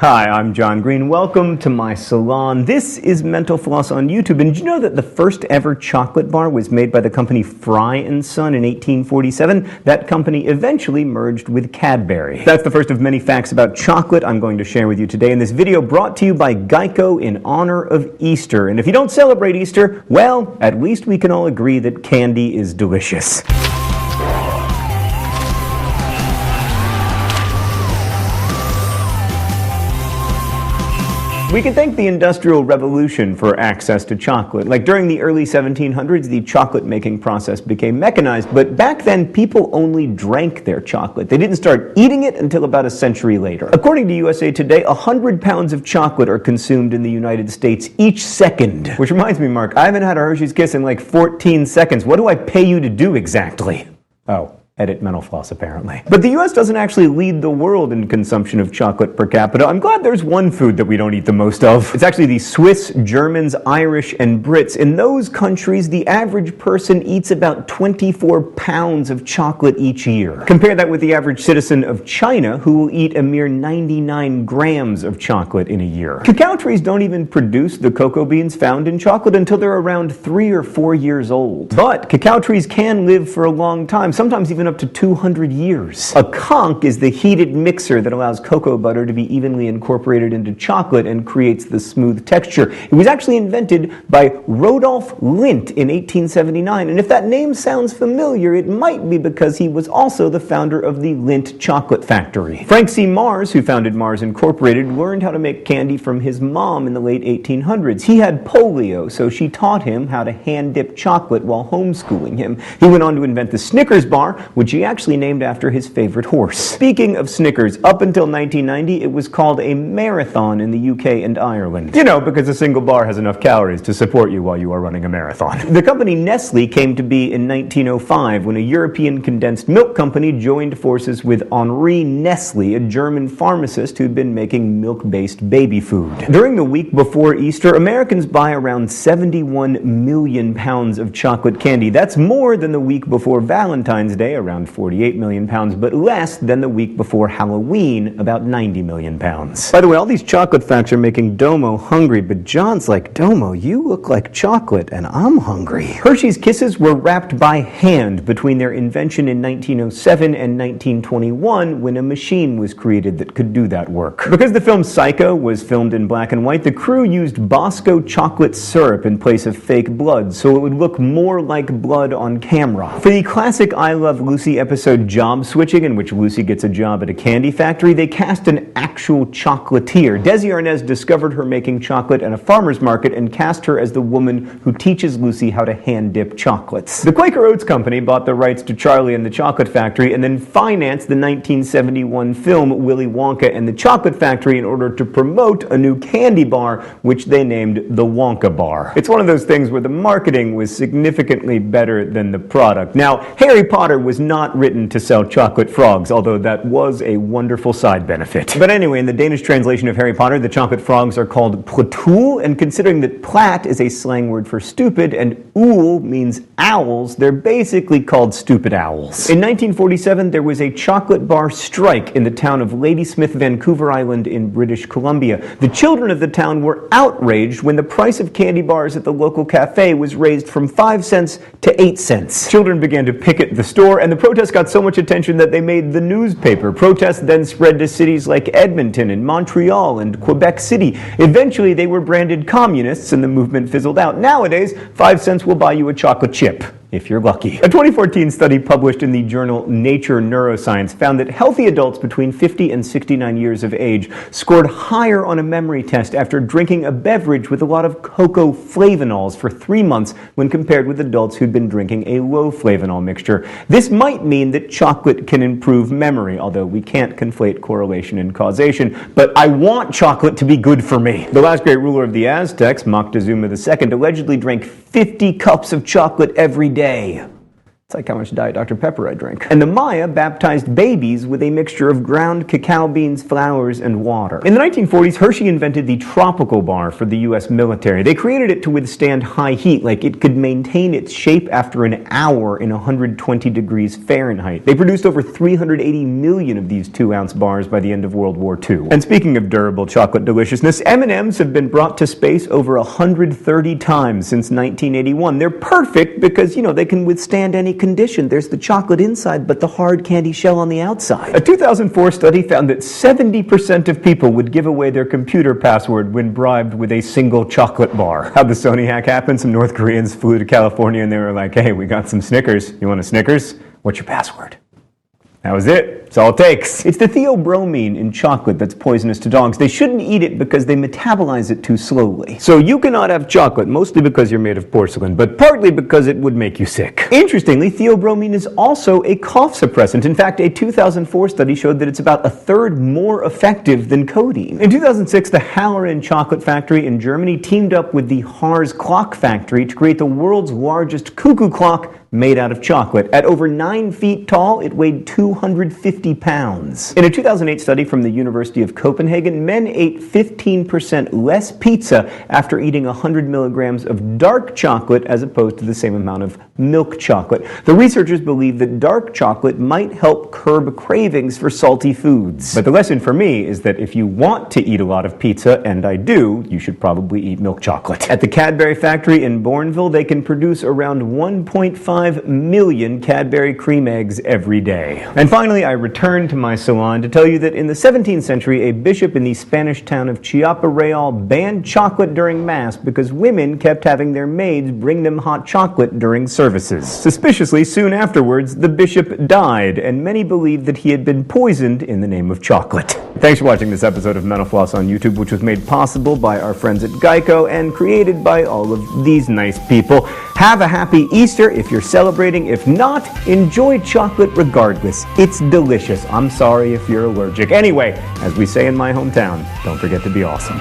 Hi, I'm John Green. Welcome to my salon. This is Mental Floss on YouTube. And did you know that the first ever chocolate bar was made by the company Fry & Son in 1847? That company eventually merged with Cadbury. That's the first of many facts about chocolate I'm going to share with you today in this video, brought to you by Geico in honor of Easter. And if you don't celebrate Easter, well, at least we can all agree that candy is delicious. We can thank the Industrial Revolution for access to chocolate. Like during the early 1700s, the chocolate-making process became mechanized, but back then, people only drank their chocolate. They didn't start eating it until about a century later. According to USA Today, 100 pounds of chocolate are consumed in the United States each second. Which reminds me, Mark, I haven't had a Hershey's Kiss in like 14 seconds. What do I pay you to do exactly? Oh. Edit Mental Floss, apparently. But the U.S. doesn't actually lead the world in consumption of chocolate per capita. I'm glad there's one food that we don't eat the most of. It's actually the Swiss, Germans, Irish, and Brits. In those countries, the average person eats about 24 pounds of chocolate each year. Compare that with the average citizen of China, who will eat a mere 99 grams of chocolate in a year. Cacao trees don't even produce the cocoa beans found in chocolate until they're around 3 or 4 years old. But cacao trees can live for a long time, sometimes even up to 200 years. A conch is the heated mixer that allows cocoa butter to be evenly incorporated into chocolate and creates the smooth texture. It was actually invented by Rodolphe Lindt in 1879, and if that name sounds familiar, it might be because he was also the founder of the Lindt Chocolate Factory. Frank C. Mars, who founded Mars Incorporated, learned how to make candy from his mom in the late 1800s. He had polio, so she taught him how to hand-dip chocolate while homeschooling him. He went on to invent the Snickers bar, which he actually named after his favorite horse. Speaking of Snickers, up until 1990, it was called a marathon in the UK and Ireland. You know, because a single bar has enough calories to support you while you are running a marathon. The company Nestle came to be in 1905 when a European condensed milk company joined forces with Henri Nestle, a German pharmacist who'd been making milk-based baby food. During the week before Easter, Americans buy around 71 million pounds of chocolate candy. That's more than the week before Valentine's Day, around 48 million pounds, but less than the week before Halloween, about 90 million pounds. By the way, all these chocolate facts are making Domo hungry, but John's like, Domo, you look like chocolate, and I'm hungry. Hershey's Kisses were wrapped by hand between their invention in 1907 and 1921, when a machine was created that could do that work. Because the film Psycho was filmed in black and white, the crew used Bosco chocolate syrup in place of fake blood, so it would look more like blood on camera. For the classic I Love Lucy episode Job Switching, in which Lucy gets a job at a candy factory, they cast an actual chocolatier. Desi Arnaz discovered her making chocolate at a farmer's market and cast her as the woman who teaches Lucy how to hand-dip chocolates. The Quaker Oats Company bought the rights to Charlie and the Chocolate Factory and then financed the 1971 film Willy Wonka and the Chocolate Factory in order to promote a new candy bar, which they named the Wonka Bar. It's one of those things where the marketing was significantly better than the product. Now, Harry Potter was not written to sell chocolate frogs, although that was a wonderful side benefit. But anyway, in the Danish translation of Harry Potter, the chocolate frogs are called pratul, and considering that plat is a slang word for stupid and ool means owls, they're basically called stupid owls. In 1947, there was a chocolate bar strike in the town of Ladysmith, Vancouver Island in British Columbia. The children of the town were outraged when the price of candy bars at the local cafe was raised from 5 cents to 8 cents. Children began to picket the store, and the protest got so much attention that they made the newspaper. Protests then spread to cities like Edmonton and Montreal and Quebec City. Eventually, they were branded communists, and the movement fizzled out. Nowadays, 5 cents will buy you a chocolate chip, if you're lucky. A 2014 study published in the journal Nature Neuroscience found that healthy adults between 50 and 69 years of age scored higher on a memory test after drinking a beverage with a lot of cocoa flavanols for 3 months when compared with adults who'd been drinking a low flavanol mixture. This might mean that chocolate can improve memory, although we can't conflate correlation and causation. But I want chocolate to be good for me. The last great ruler of the Aztecs, Moctezuma II, allegedly drank 50 cups of chocolate every day. It's like how much Diet Dr. Pepper I drink. And the Maya baptized babies with a mixture of ground cacao beans, flowers, and water. In the 1940s, Hershey invented the tropical bar for the U.S. military. They created it to withstand high heat, like it could maintain its shape after an hour in 120 degrees Fahrenheit. They produced over 380 million of these 2-ounce bars by the end of World War II. And speaking of durable chocolate deliciousness, M&Ms have been brought to space over 130 times since 1981. They're perfect because, they can withstand any condition. There's the chocolate inside, but the hard candy shell on the outside. A 2004 study found that 70% of people would give away their computer password when bribed with a single chocolate bar. How'd the Sony hack happen? Some North Koreans flew to California and they were like, hey, we got some Snickers. You want a Snickers? What's your password? That was it. That's all it takes. It's the theobromine in chocolate that's poisonous to dogs. They shouldn't eat it because they metabolize it too slowly. So you cannot have chocolate, mostly because you're made of porcelain, but partly because it would make you sick. Interestingly, theobromine is also a cough suppressant. In fact, a 2004 study showed that it's about a third more effective than codeine. In 2006, the Hallerin chocolate factory in Germany teamed up with the Haars clock factory to create the world's largest cuckoo clock made out of chocolate. At over 9 feet tall, it weighed 250 pounds. In a 2008 study from the University of Copenhagen, men ate 15% less pizza after eating 100 milligrams of dark chocolate as opposed to the same amount of milk chocolate. The researchers believe that dark chocolate might help curb cravings for salty foods. But the lesson for me is that if you want to eat a lot of pizza, and I do, you should probably eat milk chocolate. At the Cadbury factory in Bourneville, they can produce around 1.5 million Cadbury cream eggs every day. And finally, I returned to my salon to tell you that in the 17th century, a bishop in the Spanish town of Chiapa-Real banned chocolate during Mass because women kept having their maids bring them hot chocolate during services. Suspiciously, soon afterwards, the bishop died, and many believed that he had been poisoned in the name of chocolate. Thanks for watching this episode of Mental Floss on YouTube, which was made possible by our friends at Geico and created by all of these nice people. Have a happy Easter if you're celebrating. If not, enjoy chocolate regardless. It's delicious. I'm sorry if you're allergic. Anyway, as we say in my hometown, don't forget to be awesome.